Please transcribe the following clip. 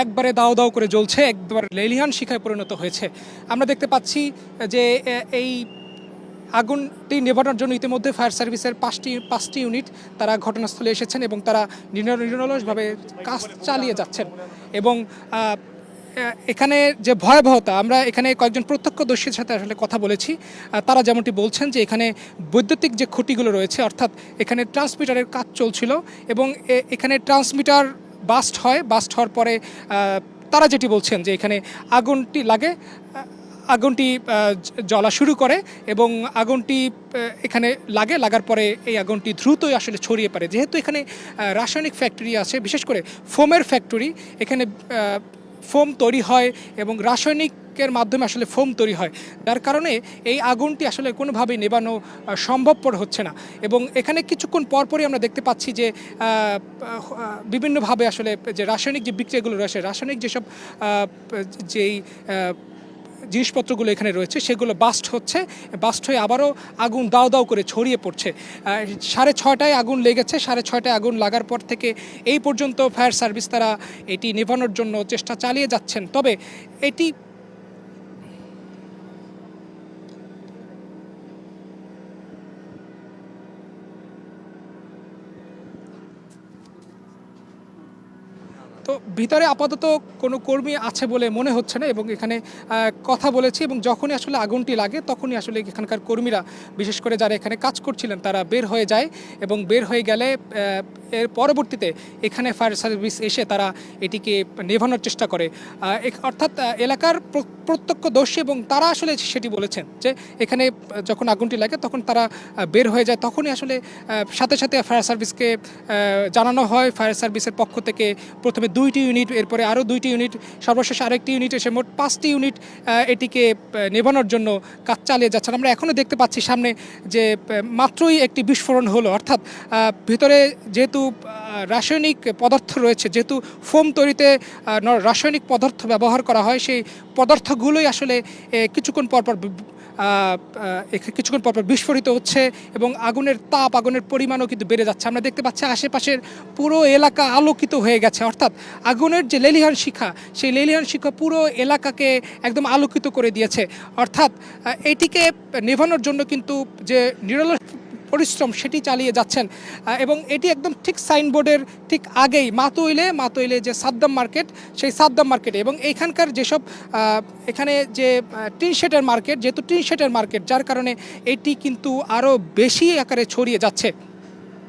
একবারে দাও দাও করে জ্বলছে, একবারে লেলিহান শিখায় পরিণত হয়েছে। আমরা দেখতে পাচ্ছি যে এই আগুনটি নেভানোর জন্য ইতিমধ্যে ফায়ার সার্ভিসের পাঁচটি ইউনিট তারা ঘটনাস্থলে এসেছেন এবং তারা নিরলসভাবে কাজ চালিয়ে যাচ্ছেন। এবং এখানে যে ভয়াবহতা, আমরা এখানে কয়েকজন প্রত্যক্ষদর্শীর সাথে আসলে কথা বলেছি। তারা যেমনটি বলছেন যে এখানে বৈদ্যুতিক যে খুঁটিগুলো রয়েছে, অর্থাৎ এখানে ট্রান্সমিটারের কাজ চলছিল এবং এখানে ট্রান্সমিটার বাস্ট হওয়ার পরে তারা যেটি বলছেন যে এখানে আগুনটি লাগে, আগুনটি জ্বলা শুরু করে এবং আগুনটি এখানে লাগার পরে এই আগুনটি দ্রুতই আসলে ছড়িয়ে পড়ে। যেহেতু এখানে রাসায়নিক ফ্যাক্টরি আছে, বিশেষ করে ফোমের ফ্যাক্টরি, এখানে ফোম তৈরি হয় এবং রাসায়নিকের মাধ্যমে আসলে ফোম তৈরি হয়, যার কারণে এই আগুনটি আসলে কোনোভাবেই নেভানো সম্ভবপর হচ্ছে না। এবং এখানে কিছুক্ষণ পরপরই আমরা দেখতে পাচ্ছি যে বিভিন্নভাবে আসলে যে রাসায়নিক যে বিক্রিয়াগুলো রয়েছে, রাসায়নিক যেসব যেই জিনিসপত্রগুলো এখানে রয়েছে সেগুলো বাস্ট হয়ে আবারও আগুন দাও দাও করে ছড়িয়ে পড়ছে। 6:30টায় আগুন লেগেছে। 6:30টায় আগুন লাগার পর থেকে এই পর্যন্ত ফায়ার সার্ভিস তারা এটি নেভানোর জন্য চেষ্টা চালিয়ে যাচ্ছেন। তবে এটি তো ভিতরে আপাতত কোনো কর্মী আছে বলে মনে হচ্ছে না এবং এখানে কথা বলেছি এবং যখনই আসলে আগুনটি লাগে তখনই আসলে এখানকার কর্মীরা, বিশেষ করে যারা এখানে কাজ করছিলেন, তারা বের হয়ে যায় এবং বের হয়ে গেলে এর পরবর্তীতে এখানে ফায়ার সার্ভিস এসে তারা এটিকে নেভানোর চেষ্টা করে। অর্থাৎ এলাকার প্রত্যক্ষদর্শী এবং তারা আসলে সেটি বলেছেন যে এখানে যখন আগুনটি লাগে তখন তারা বের হয়ে যায়, তখনই আসলে সাথে সাথে ফায়ার সার্ভিসকে জানানো হয়। ফায়ার সার্ভিসের পক্ষ থেকে প্রথমে 2টি ইউনিট, এরপরে আরও 2টি ইউনিট, সর্বশেষ আরেকটি ইউনিট এসে মোট 5টি ইউনিট এটিকে নেভানোর জন্য কাজ চালিয়ে যাচ্ছেন। আমরা এখনও দেখতে পাচ্ছি সামনে যে মাত্রই একটি বিস্ফোরণ হলো, অর্থাৎ ভিতরে যেহেতু রাসায়নিক পদার্থ রয়েছে, যেহেতু ফোম তৈরিতে রাসায়নিক পদার্থ ব্যবহার করা হয়, সেই পদার্থগুলোই আসলে কিছুক্ষণ পরপর বিস্ফোরিত হচ্ছে এবং আগুনের তাপ, আগুনের পরিমাণও কিন্তু বেড়ে যাচ্ছে। আমরা দেখতে পাচ্ছি আশেপাশের পুরো এলাকা আলোকিত হয়ে গেছে, অর্থাৎ আগুনের যে লেলিহান শিখা, সেই লেলিহান শিখা পুরো এলাকাকে একদম আলোকিত করে দিয়েছে। অর্থাৎ এটিকে নেভানোর জন্য কিন্তু যে নিরলস পরিশ্রম সেটি চালিয়ে যাচ্ছেন এবং এটি একদম ঠিক সাইনবোর্ডের ঠিক আগেই মাতোইলে যে সাদ্দাম মার্কেট, সেই সাদ্দাম মার্কেটে এবং এইখানকার যেসব এখানে যে টিন শেডের মার্কেট, যেহেতু টিন শেডের মার্কেট, যার কারণে এটি কিন্তু আরও বেশি আকারে ছড়িয়ে যাচ্ছে।